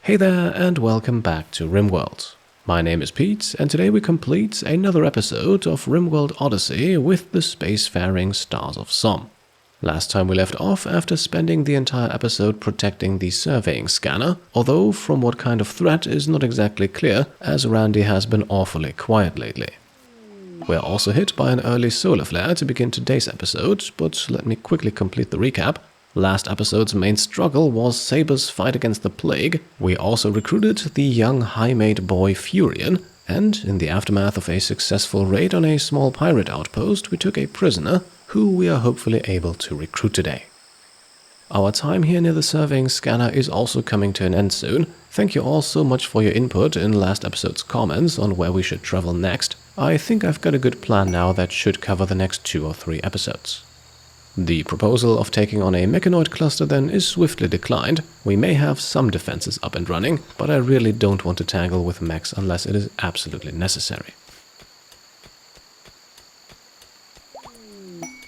Hey there and welcome back to Rimworld. My name is Pete and today we complete another episode of Rimworld Odyssey with the spacefaring Stars of Som. Last time we left off after spending the entire episode protecting the surveying scanner, although from what kind of threat is not exactly clear as Randy has been awfully quiet lately. We are also hit by an early solar flare to begin today's episode, but let me quickly complete the recap. Last episode's main struggle was Saber's fight against the plague. We also recruited the young high-mate boy Furion, and in the aftermath of a successful raid on a small pirate outpost, we took a prisoner who we are hopefully able to recruit today. Our time here near the surveying scanner is also coming to an end soon. Thank you all so much for your input in last episode's comments on where we should travel next. I think I've got a good plan now that should cover the next 2 or 3 episodes. The proposal of taking on a mechanoid cluster then is swiftly declined. We may have some defenses up and running, but I really don't want to tangle with mechs unless it is absolutely necessary.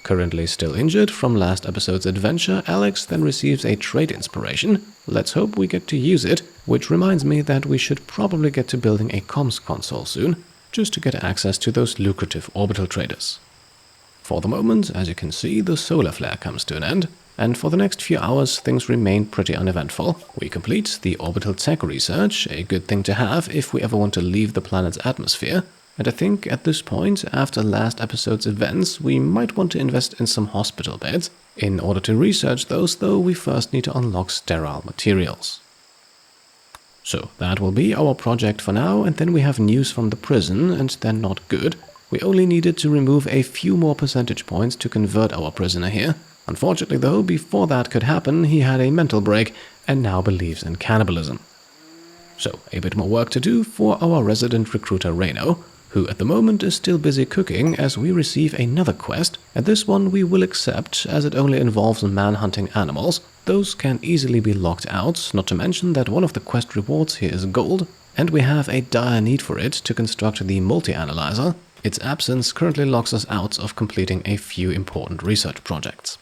Currently still injured from last episode's adventure, Alex then receives a trade inspiration. Let's hope we get to use it, which reminds me that we should probably get to building a comms console soon, just to get access to those lucrative orbital traders. For the moment, as you can see, the solar flare comes to an end, and for the next few hours things remain pretty uneventful. We complete the orbital tech research, a good thing to have if we ever want to leave the planet's atmosphere, and I think at this point, after last episode's events, we might want to invest in some hospital beds. In order to research those, though, we first need to unlock sterile materials. So that will be our project for now, and then we have news from the prison, and they're not good. We only needed to remove a few more percentage points to convert our prisoner here. Unfortunately though, before that could happen, he had a mental break and now believes in cannibalism. So, a bit more work to do for our resident recruiter Reno, who at the moment is still busy cooking as we receive another quest, and this one we will accept as it only involves man-hunting animals. Those can easily be locked out, not to mention that one of the quest rewards here is gold, and we have a dire need for it to construct the multi-analyzer. Its absence currently locks us out of completing a few important research projects.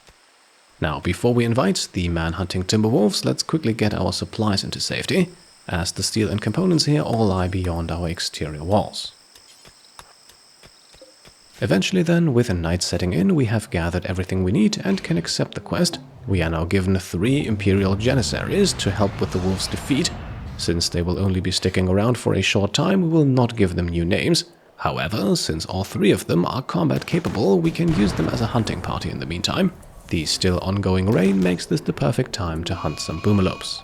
Now, before we invite the man-hunting timberwolves, let's quickly get our supplies into safety, as the steel and components here all lie beyond our exterior walls. Eventually then, with a night setting in, we have gathered everything we need and can accept the quest. We are now given 3 Imperial Janissaries to help with the wolves' defeat. Since they will only be sticking around for a short time, we will not give them new names. However, since all 3 of them are combat capable, we can use them as a hunting party in the meantime. The still ongoing rain makes this the perfect time to hunt some boomalopes.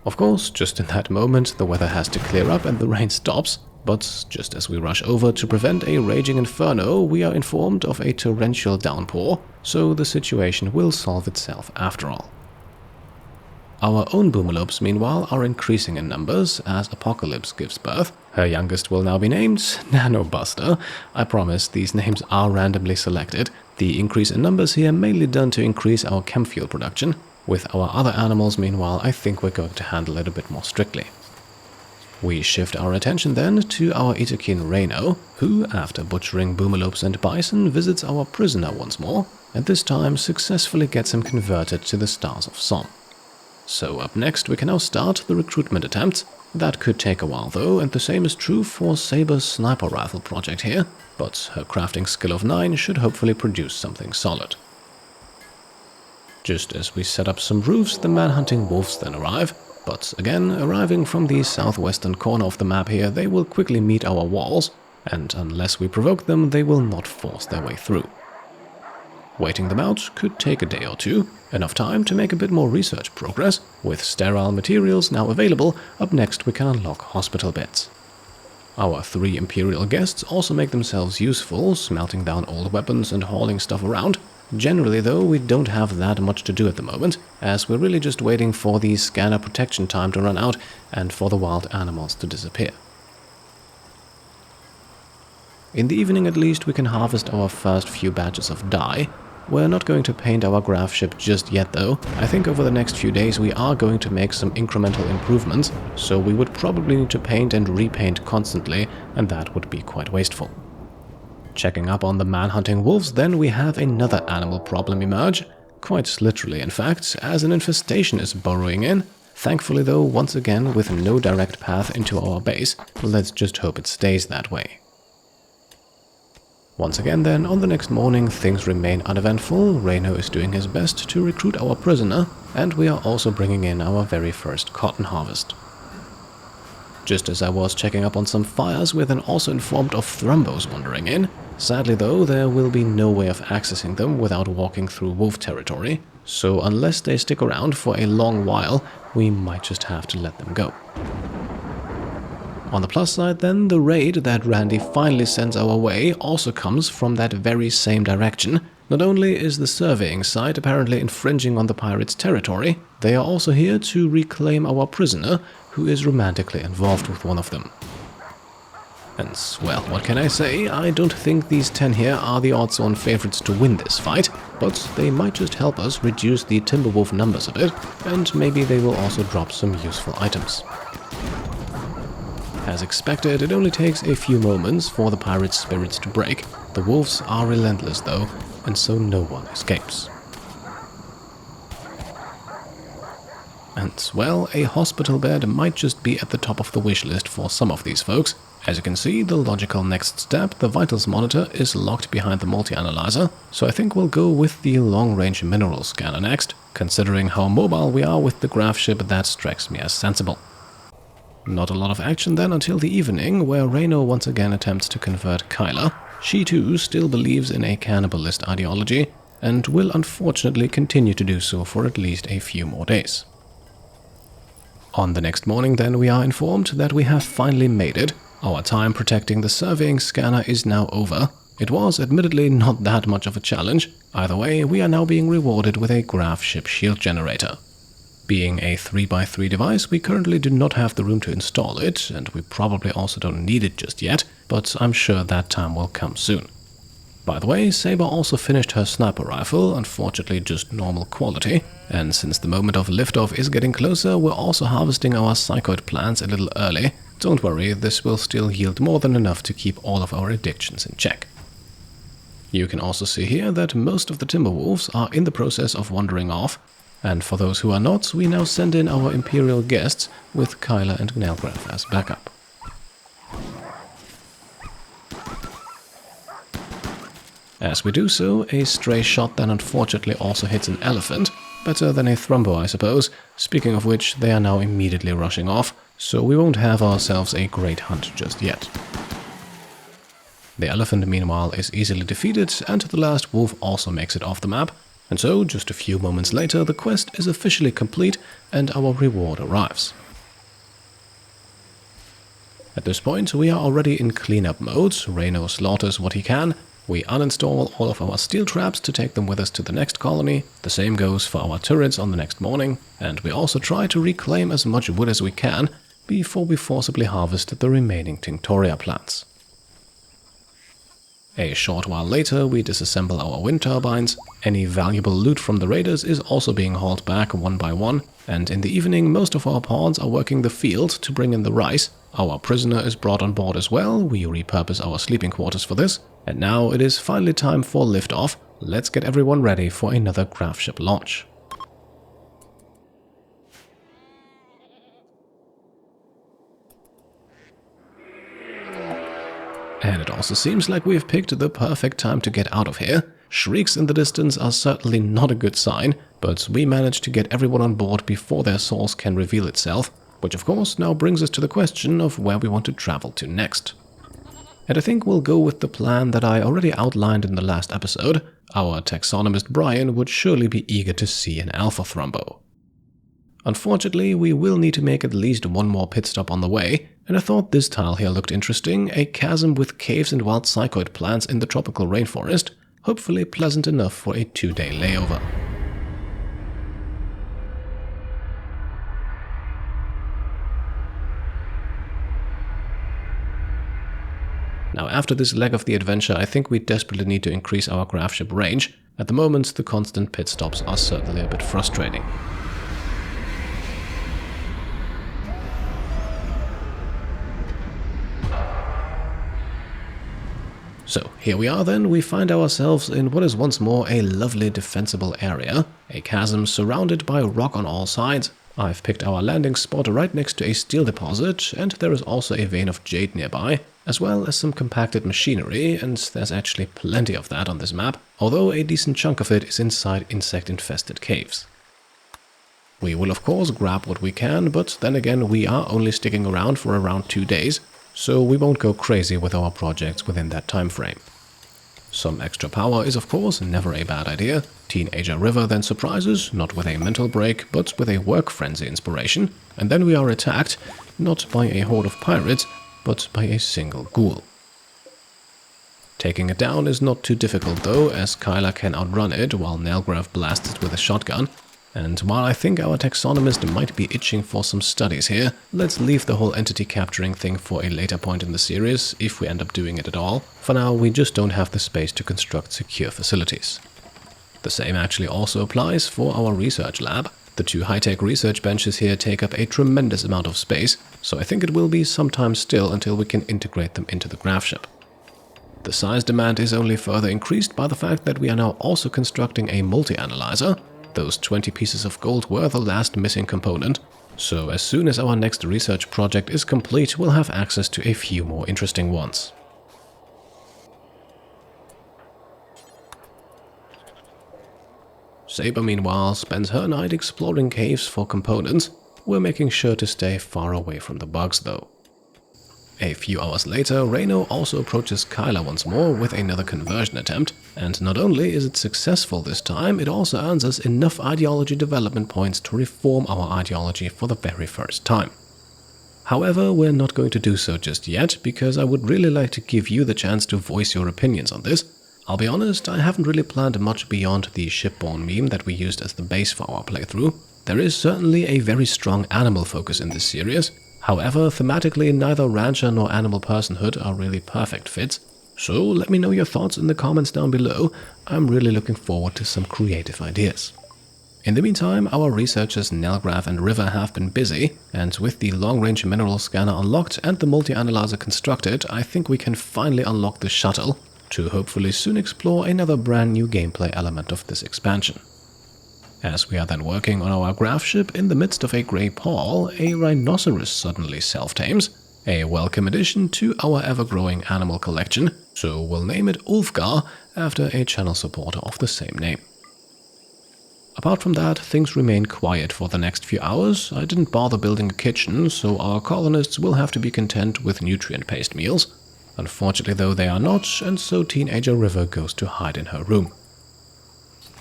Of course, just in that moment, the weather has to clear up and the rain stops. But just as we rush over to prevent a raging inferno, we are informed of a torrential downpour, so the situation will solve itself after all. Our own boomalopes, meanwhile, are increasing in numbers as Apocalypse gives birth. Her youngest will now be named Nanobuster. I promise these names are randomly selected. The increase in numbers here mainly done to increase our chem fuel production. With our other animals, meanwhile, I think we're going to handle it a bit more strictly. We shift our attention then to our Itakin Reno, who, after butchering boomalopes and bison, visits our prisoner once more, and this time successfully gets him converted to the Stars of Som. So up next we can now start the recruitment attempt. That could take a while though, and the same is true for Saber's sniper rifle project here, but her crafting skill of 9 should hopefully produce something solid. Just as we set up some roofs, the man-hunting wolves then arrive. But again, arriving from the southwestern corner of the map here, they will quickly meet our walls, and unless we provoke them, they will not force their way through. Waiting them out could take a day or 2, enough time to make a bit more research progress. With sterile materials now available, up next we can unlock hospital beds. Our 3 Imperial guests also make themselves useful, smelting down old weapons and hauling stuff around. Generally though, we don't have that much to do at the moment, as we're really just waiting for the scanner protection time to run out and for the wild animals to disappear. In the evening at least we can harvest our first few batches of dye. We're not going to paint our gravship just yet though. I think over the next few days we are going to make some incremental improvements, so we would probably need to paint and repaint constantly, and that would be quite wasteful. Checking up on the man-hunting wolves, then we have another animal problem emerge. Quite literally, in fact, as an infestation is burrowing in. Thankfully though, once again with no direct path into our base. Let's just hope it stays that way. Once again then, on the next morning, things remain uneventful. Reno is doing his best to recruit our prisoner, and we are also bringing in our very first cotton harvest. Just as I was checking up on some fires, we're then also informed of Thrumbos wandering in. Sadly though, there will be no way of accessing them without walking through wolf territory, so unless they stick around for a long while, we might just have to let them go. On the plus side then, the raid that Randy finally sends our way also comes from that very same direction. Not only is the surveying site apparently infringing on the pirates' territory, they are also here to reclaim our prisoner, who is romantically involved with one of them. And, well, what can I say? I don't think these 10 here are the odds-on favorites to win this fight, but they might just help us reduce the Timberwolf numbers a bit, and maybe they will also drop some useful items. As expected, it only takes a few moments for the pirates' spirits to break. The wolves are relentless though, and so no one escapes. And, well, a hospital bed might just be at the top of the wish list for some of these folks. As you can see, the logical next step, the vitals monitor, is locked behind the multi-analyzer, so I think we'll go with the long-range mineral scanner next. Considering how mobile we are with the gravship, that strikes me as sensible. Not a lot of action then until the evening, where Reno once again attempts to convert Kyla. She too still believes in a cannibalist ideology, and will unfortunately continue to do so for at least a few more days. On the next morning then, we are informed that we have finally made it. Our time protecting the surveying scanner is now over. It was admittedly not that much of a challenge. Either way, we are now being rewarded with a gravship shield generator. Being a 3x3 device, we currently do not have the room to install it, and we probably also don't need it just yet, but I'm sure that time will come soon. By the way, Saber also finished her sniper rifle, unfortunately just normal quality, and since the moment of liftoff is getting closer, we're also harvesting our psychoid plants a little early. Don't worry, this will still yield more than enough to keep all of our addictions in check. You can also see here that most of the Timberwolves are in the process of wandering off, and for those who are not, we now send in our Imperial guests with Kyla and Gnelgraf as backup. As we do so, a stray shot then unfortunately also hits an elephant, better than a Thrumbo I suppose, speaking of which they are now immediately rushing off, so we won't have ourselves a great hunt just yet. The elephant meanwhile is easily defeated, and the last wolf also makes it off the map. And so, just a few moments later, the quest is officially complete and our reward arrives. At this point, we are already in cleanup mode. Reno slaughters what he can. We uninstall all of our steel traps to take them with us to the next colony. The same goes for our turrets on the next morning. And we also try to reclaim as much wood as we can before we forcibly harvest the remaining Tinctoria plants. A short while later, we disassemble our wind turbines. Any valuable loot from the raiders is also being hauled back one by one, and in the evening most of our pawns are working the field to bring in the rice. Our prisoner is brought on board as well. We repurpose our sleeping quarters for this, and now it is finally time for liftoff. Let's get everyone ready for another gravship launch. And it also seems like we've picked the perfect time to get out of here. Shrieks in the distance are certainly not a good sign, but we managed to get everyone on board before their source can reveal itself, which of course now brings us to the question of where we want to travel to next. And I think we'll go with the plan that I already outlined in the last episode. Our taxonomist Brian would surely be eager to see an Alpha Thrumbo. Unfortunately, we will need to make at least one more pit stop on the way, and I thought this tile here looked interesting, a chasm with caves and wild psychoid plants in the tropical rainforest, hopefully pleasant enough for a 2-day layover. Now, after this leg of the adventure, I think we desperately need to increase our gravship range. At the moment, the constant pit stops are certainly a bit frustrating. So, here we are then, we find ourselves in what is once more a lovely defensible area, a chasm surrounded by rock on all sides. I've picked our landing spot right next to a steel deposit, and there is also a vein of jade nearby, as well as some compacted machinery, and there's actually plenty of that on this map, although a decent chunk of it is inside insect-infested caves. We will of course grab what we can, but then again we are only sticking around for around 2 days, so we won't go crazy with our projects within that time frame. Some extra power is of course never a bad idea. Teenager River then surprises, not with a mental break, but with a work frenzy inspiration, and then we are attacked, not by a horde of pirates, but by a single ghoul. Taking it down is not too difficult though, as Kyla can outrun it while Nelgrav blasts it with a shotgun. And while I think our taxonomist might be itching for some studies here, let's leave the whole entity capturing thing for a later point in the series, if we end up doing it at all. For now, we just don't have the space to construct secure facilities. The same actually also applies for our research lab. The 2 high-tech research benches here take up a tremendous amount of space, so I think it will be some time still until we can integrate them into the gravship. The size demand is only further increased by the fact that we are now also constructing a multi-analyzer. Those 20 pieces of gold were the last missing component, so as soon as our next research project is complete, we'll have access to a few more interesting ones. Saber, meanwhile, spends her night exploring caves for components. We're making sure to stay far away from the bugs, though. A few hours later, Reno also approaches Kyla once more with another conversion attempt, and not only is it successful this time, it also earns us enough ideology development points to reform our ideology for the very first time. However, we're not going to do so just yet, because I would really like to give you the chance to voice your opinions on this. I'll be honest, I haven't really planned much beyond the shipborne meme that we used as the base for our playthrough. There is certainly a very strong animal focus in this series. However, thematically, neither rancher nor animal personhood are really perfect fits. So let me know your thoughts in the comments down below. I'm really looking forward to some creative ideas. In the meantime, our researchers Nelgrav and River have been busy, and with the long-range mineral scanner unlocked and the multi-analyzer constructed, I think we can finally unlock the shuttle to hopefully soon explore another brand new gameplay element of this expansion. As we are then working on our gravship in the midst of a grey pall, a rhinoceros suddenly self-tames, a welcome addition to our ever-growing animal collection, so we'll name it Ulfgar after a channel supporter of the same name. Apart from that, things remain quiet for the next few hours. I didn't bother building a kitchen, so our colonists will have to be content with nutrient-paced meals. Unfortunately though they are not, and so Teenager River goes to hide in her room.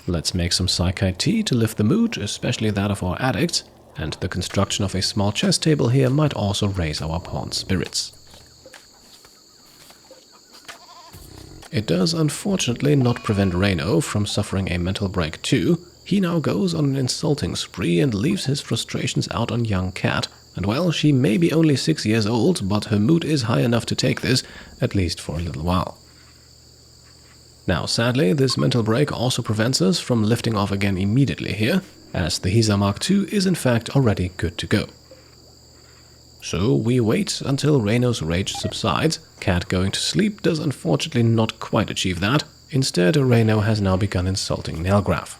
Let's make some psychite tea to lift the mood, especially that of our addicts, and the construction of a small chess table here might also raise our pawn's spirits. It does unfortunately not prevent Reno from suffering a mental break too. He now goes on an insulting spree and leaves his frustrations out on young Cat, and well, she may be only 6 years old, but her mood is high enough to take this, at least for a little while. Now, sadly, this mental break also prevents us from lifting off again immediately here, as the Hisa Mark II is in fact already good to go. So we wait until Reno's rage subsides. Cat going to sleep does unfortunately not quite achieve that. Instead, Reno has now begun insulting Nelgrav.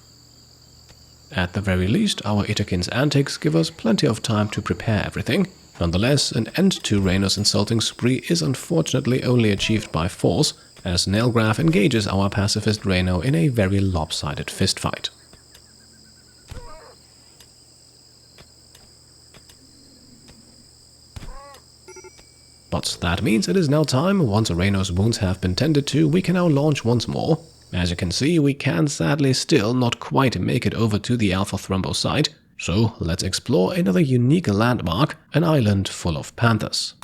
At the very least, our Itakin's antics give us plenty of time to prepare everything. Nonetheless, an end to Reno's insulting spree is unfortunately only achieved by force, as Nelgrav engages our pacifist Reno in a very lopsided fistfight. But that means it is now time. Once Reno's wounds have been tended to, we can now launch once more. As you can see, we can sadly still not quite make it over to the Alpha Thrumbo site, so let's explore another unique landmark, an island full of panthers.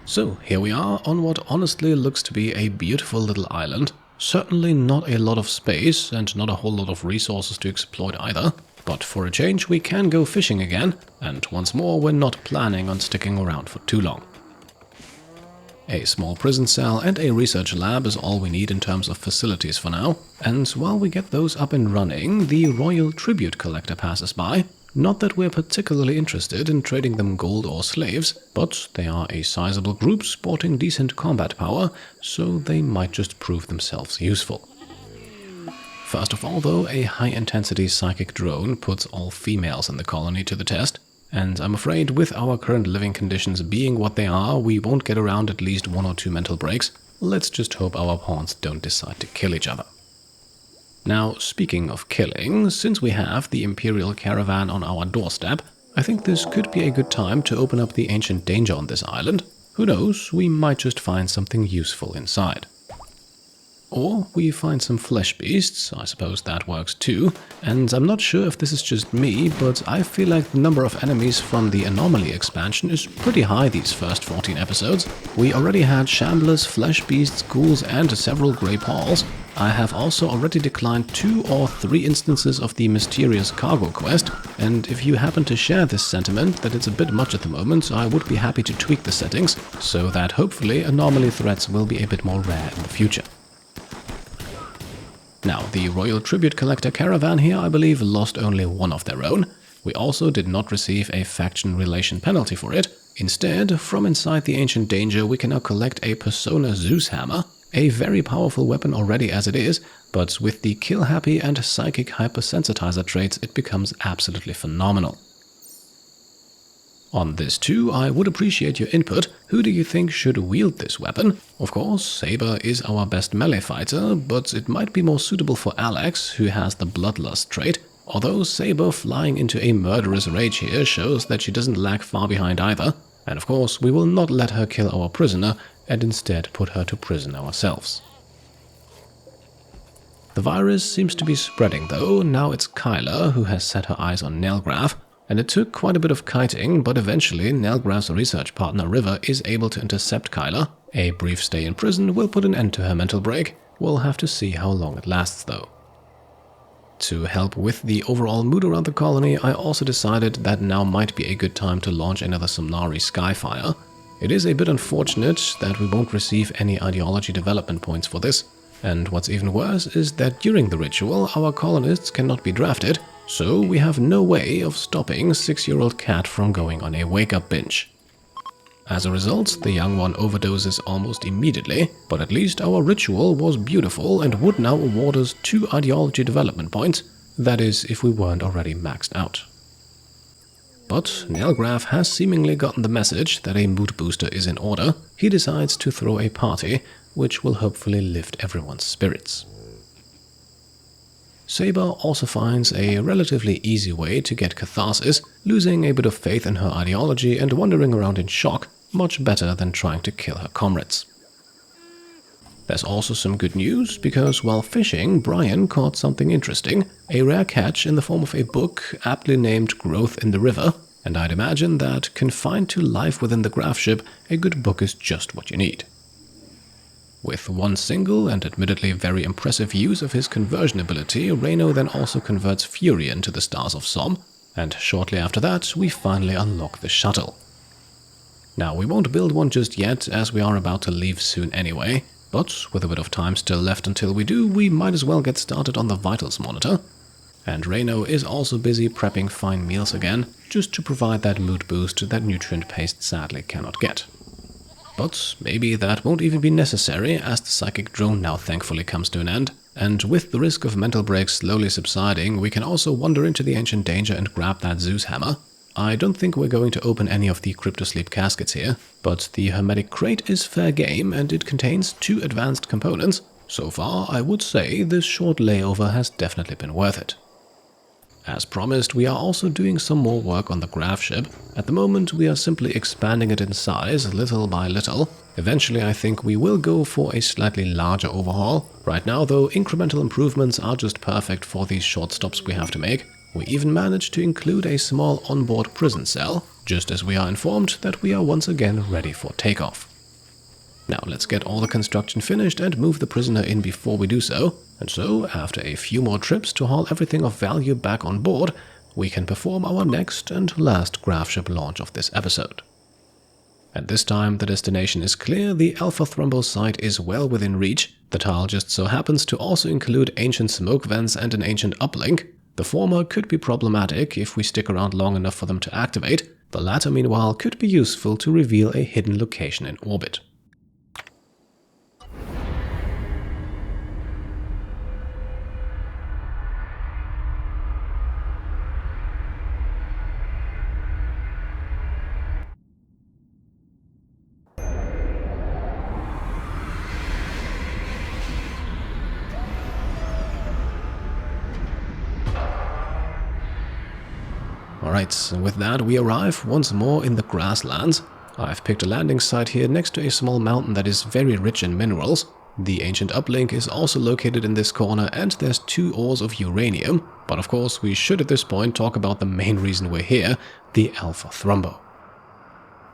So here we are on what honestly looks to be a beautiful little island. Certainly not a lot of space and not a whole lot of resources to exploit either. But for a change we can go fishing again, and once more we're not planning on sticking around for too long. A small prison cell and a research lab is all we need in terms of facilities for now, and while we get those up and running, the Royal Tribute Collector passes by. Not that we're particularly interested in trading them gold or slaves, but they are a sizable group sporting decent combat power, so they might just prove themselves useful. First of all though, a high-intensity psychic drone puts all females in the colony to the test, and I'm afraid with our current living conditions being what they are, we won't get around at least 1 or 2 mental breaks. Let's just hope our pawns don't decide to kill each other. Now, speaking of killing, since we have the Imperial Caravan on our doorstep, I think this could be a good time to open up the Ancient Danger on this island. Who knows, we might just find something useful inside. Or we find some flesh beasts, I suppose that works too, and I'm not sure if this is just me, but I feel like the number of enemies from the Anomaly expansion is pretty high these first 14 episodes. We already had shamblers, flesh beasts, ghouls and several grey pawls. I have also already declined 2 or 3 instances of the mysterious cargo quest, and if you happen to share this sentiment that it's a bit much at the moment, I would be happy to tweak the settings, so that hopefully Anomaly threats will be a bit more rare in the future. Now, the Royal Tribute Collector caravan here, I believe, lost only 1 of their own. We also did not receive a faction relation penalty for it. Instead, from inside the Ancient Danger, we can now collect a Persona Zeus Hammer, a very powerful weapon already as it is, but with the Kill Happy and Psychic Hypersensitizer traits, it becomes absolutely phenomenal. On this too, I would appreciate your input. Who do you think should wield this weapon? Of course, Saber is our best melee fighter, but it might be more suitable for Alex, who has the Bloodlust trait. Although Saber flying into a murderous rage here shows that she doesn't lag far behind either. And of course, we will not let her kill our prisoner, and instead put her to prison ourselves. The virus seems to be spreading though. Now it's Kyla who has set her eyes on Nelgraf. And it took quite a bit of kiting, but eventually Nelgraf's research partner River is able to intercept Kyla. A brief stay in prison will put an end to her mental break. We'll have to see how long it lasts though. To help with the overall mood around the colony, I also decided that now might be a good time to launch another Somnari Skyfire. It is a bit unfortunate that we won't receive any ideology development points for this. And what's even worse is that during the ritual, our colonists cannot be drafted, so we have no way of stopping 6-year-old Cat from going on a wake-up binge. As a result, the young one overdoses almost immediately, but at least our ritual was beautiful and would now award us 2 ideology development points, that is, if we weren't already maxed out. But Nelgraf has seemingly gotten the message that a mood booster is in order. He decides to throw a party, which will hopefully lift everyone's spirits. Saber also finds a relatively easy way to get catharsis, losing a bit of faith in her ideology and wandering around in shock, much better than trying to kill her comrades. There's also some good news, because while fishing, Brian caught something interesting, a rare catch in the form of a book aptly named Growth in the River, and I'd imagine that, confined to life within the gravship, a good book is just what you need. With one single and admittedly very impressive use of his conversion ability, Reno then also converts Fury into the Stars of Som, and shortly after that we finally unlock the shuttle. Now we won't build one just yet, as we are about to leave soon anyway, but with a bit of time still left until we do, we might as well get started on the vitals monitor. And Reno is also busy prepping fine meals again, just to provide that mood boost that Nutrient Paste sadly cannot get. But maybe that won't even be necessary, as the psychic drone now thankfully comes to an end, and with the risk of mental breaks slowly subsiding, we can also wander into the Ancient Danger and grab that Zeus Hammer. I don't think we're going to open any of the Cryptosleep caskets here, but the Hermetic Crate is fair game and it contains 2 advanced components. So far, I would say this short layover has definitely been worth it. As promised, we are also doing some more work on the gravship. At the moment, we are simply expanding it in size, little by little. Eventually, I think we will go for a slightly larger overhaul. Right now, though, incremental improvements are just perfect for these short stops we have to make. We even managed to include a small onboard prison cell, just as we are informed that we are once again ready for takeoff. Now let's get all the construction finished and move the prisoner in before we do so. And so, after a few more trips to haul everything of value back on board, we can perform our next and last gravship launch of this episode. At this time, the destination is clear, the Alpha Thrumbo site is well within reach. The tile just so happens to also include ancient smoke vents and an ancient uplink. The former could be problematic if we stick around long enough for them to activate. The latter, meanwhile, could be useful to reveal a hidden location in orbit. Alright, and with that we arrive once more in the Grasslands. I've picked a landing site here next to a small mountain that is very rich in minerals. The ancient uplink is also located in this corner and there's 2 ores of uranium. But of course we should at this point talk about the main reason we're here, the Alpha Thrumbo.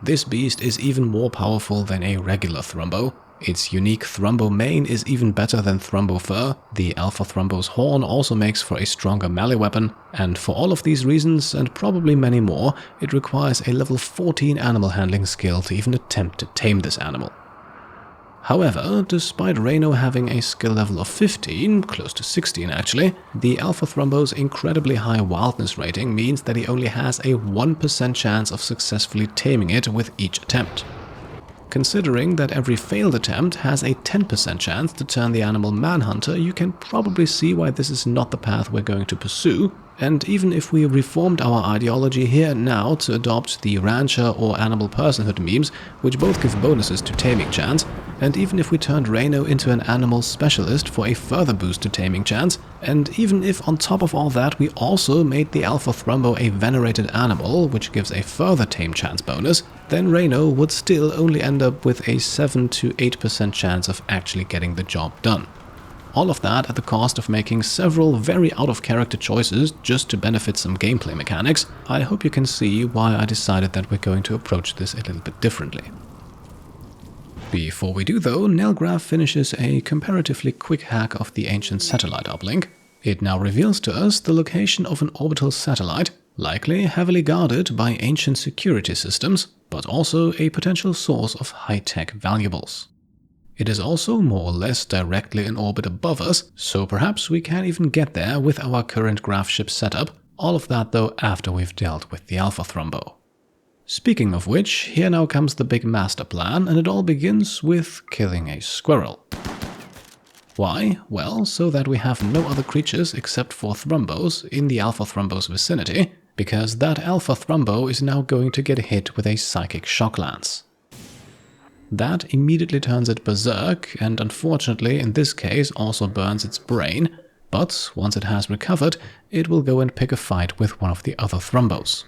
This beast is even more powerful than a regular Thrumbo. Its unique Thrumbo mane is even better than Thrumbo fur. The Alpha Thrumbo's horn also makes for a stronger melee weapon, and for all of these reasons, and probably many more, it requires a level 14 animal handling skill to even attempt to tame this animal. However, despite Reno having a skill level of 15, close to 16 actually, the Alpha Thrumbo's incredibly high wildness rating means that he only has a 1% chance of successfully taming it with each attempt. Considering that every failed attempt has a 10% chance to turn the animal manhunter, you can probably see why this is not the path we're going to pursue. And even if we reformed our ideology here and now to adopt the rancher or animal personhood memes, which both give bonuses to taming chance, and even if we turned Reno into an animal specialist for a further boost to taming chance, and even if on top of all that we also made the Alpha Thrumbo a venerated animal, which gives a further tame chance bonus, then Reno would still only end up with a 7 to 8% chance of actually getting the job done. All of that at the cost of making several very out-of-character choices just to benefit some gameplay mechanics. I hope you can see why I decided that we're going to approach this a little bit differently. Before we do though, Nelgraph finishes a comparatively quick hack of the ancient satellite uplink. It now reveals to us the location of an orbital satellite, likely heavily guarded by ancient security systems, but also a potential source of high-tech valuables. It is also more or less directly in orbit above us, so perhaps we can even get there with our current gravship setup, all of that though after we've dealt with the Alpha Thrumbo. Speaking of which, here now comes the big master plan, and it all begins with killing a squirrel. Why? Well, so that we have no other creatures except for Thrumbos in the Alpha Thrumbo's vicinity, because that Alpha Thrumbo is now going to get hit with a psychic shock lance. That immediately turns it berserk, and unfortunately in this case also burns its brain, but once it has recovered, it will go and pick a fight with one of the other Thrumbos.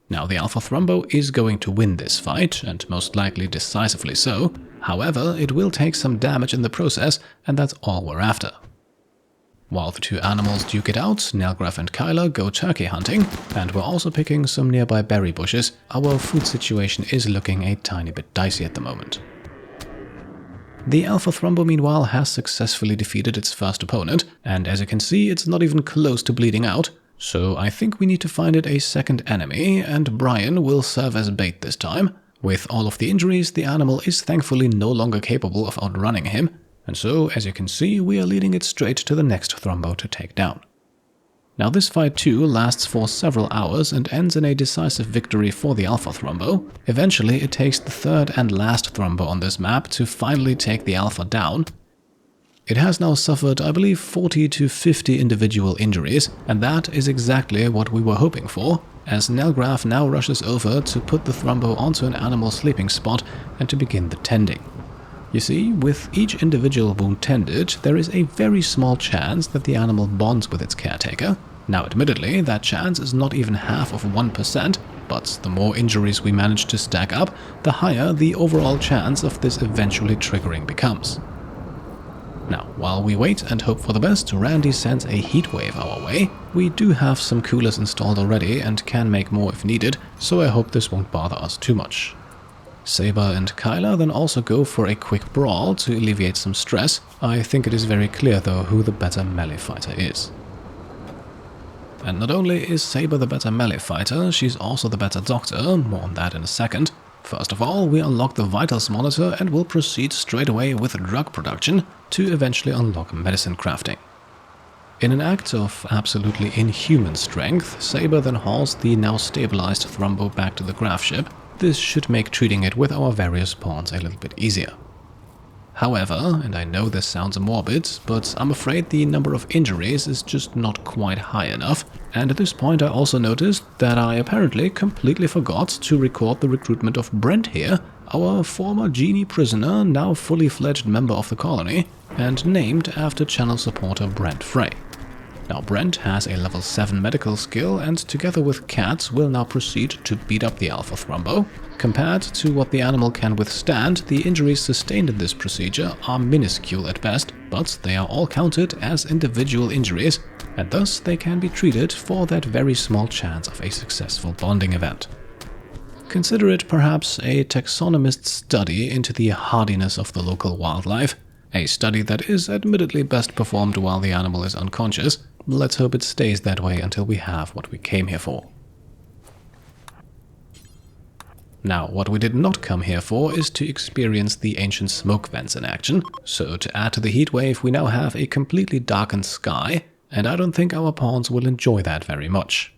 Now the Alpha Thrumbo is going to win this fight, and most likely decisively so. However, it will take some damage in the process, and that's all we're after. While the 2 animals duke it out, Nelgraph and Kyler go turkey hunting, and we're also picking some nearby berry bushes. Our food situation is looking a tiny bit dicey at the moment. The Alpha Thrumbo meanwhile has successfully defeated its first opponent, and as you can see it's not even close to bleeding out, so I think we need to find it a second enemy, and Brian will serve as bait this time. With all of the injuries, the animal is thankfully no longer capable of outrunning him, and so, as you can see, we are leading it straight to the next Thrumbo to take down. Now this fight too lasts for several hours and ends in a decisive victory for the Alpha Thrumbo. Eventually it takes the 3rd and last Thrumbo on this map to finally take the Alpha down. It has now suffered, I believe, 40 to 50 individual injuries, and that is exactly what we were hoping for, as Nelgraph now rushes over to put the Thrumbo onto an animal sleeping spot and to begin the tending. You see, with each individual wound tended, there is a very small chance that the animal bonds with its caretaker. Now admittedly, that chance is not even half of 1%, but the more injuries we manage to stack up, the higher the overall chance of this eventually triggering becomes. Now, while we wait and hope for the best, Randy sends a heatwave our way. We do have some coolers installed already and can make more if needed, so I hope this won't bother us too much. Saber and Kyla then also go for a quick brawl to alleviate some stress. I think it is very clear though who the better melee fighter is. And not only is Saber the better melee fighter, she's also the better doctor, more on that in a second. First of all, we unlock the vitals monitor and will proceed straight away with drug production to eventually unlock medicine crafting. In an act of absolutely inhuman strength, Saber then hauls the now stabilized Thrumbo back to the gravship. This should make treating it with our various pawns a little bit easier. However, and I know this sounds morbid, but I'm afraid the number of injuries is just not quite high enough, and at this point I also noticed that I apparently completely forgot to record the recruitment of Brent here, our former genie prisoner, now fully fledged member of the colony, and named after channel supporter Brent Frey. Now Brent has a level 7 medical skill and together with Cat will now proceed to beat up the Alpha Thrumbo. Compared to what the animal can withstand, the injuries sustained in this procedure are minuscule at best, but they are all counted as individual injuries, and thus they can be treated for that very small chance of a successful bonding event. Consider it perhaps a taxonomist's study into the hardiness of the local wildlife, a study that is admittedly best performed while the animal is unconscious. Let's hope it stays that way until we have what we came here for. Now, what we did not come here for is to experience the ancient smoke vents in action, so to add to the heatwave we now have a completely darkened sky, and I don't think our pawns will enjoy that very much.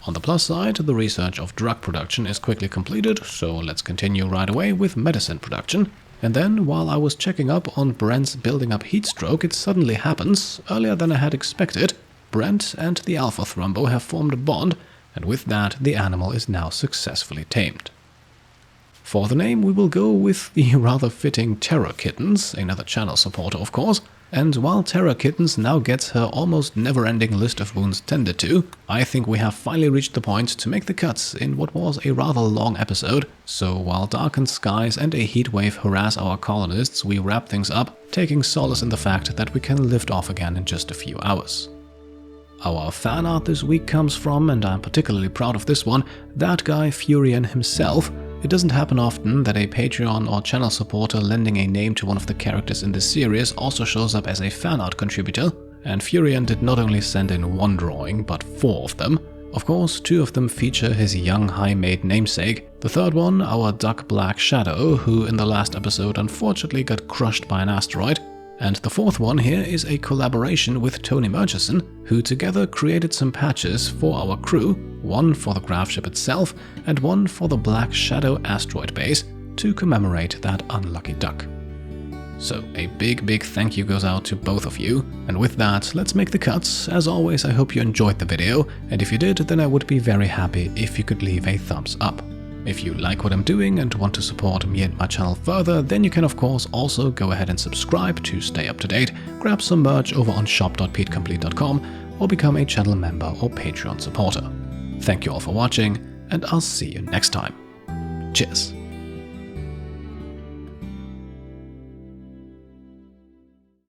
On the plus side, the research of drug production is quickly completed, so let's continue right away with medicine production. And then, while I was checking up on Brent's building up heatstroke, it suddenly happens, earlier than I had expected. Brent and the Alpha Thrumbo have formed a bond, and with that the animal is now successfully tamed. For the name we will go with the rather fitting Terror Kittens, another channel supporter of course, and while Terror Kittens now gets her almost never-ending list of wounds tended to, I think we have finally reached the point to make the cuts in what was a rather long episode, so while darkened skies and a heatwave harass our colonists, we wrap things up, taking solace in the fact that we can lift off again in just a few hours. Our fan art this week comes from, and I'm particularly proud of this one, that guy Furion himself. It doesn't happen often that a Patreon or channel supporter lending a name to one of the characters in this series also shows up as a fan art contributor, and Furion did not only send in one drawing, but 4 of them. Of course, 2 of them feature his young high-made namesake. The third one, our Duck Black Shadow, who in the last episode unfortunately got crushed by an asteroid. And the 4th one here is a collaboration with Tony Murchison, who together created some patches for our crew, one for the gravship itself and one for the Black Shadow asteroid base, to commemorate that unlucky duck. So a big thank you goes out to both of you, and with that let's make the cuts. As always, I hope you enjoyed the video, and if you did, then I would be very happy if you could leave a thumbs up. If you like what I'm doing and want to support me and my channel further, then you can of course also go ahead and subscribe to stay up to date, grab some merch over on shop.petecomplete.com, or become a channel member or Patreon supporter. Thank you all for watching, and I'll see you next time. Cheers!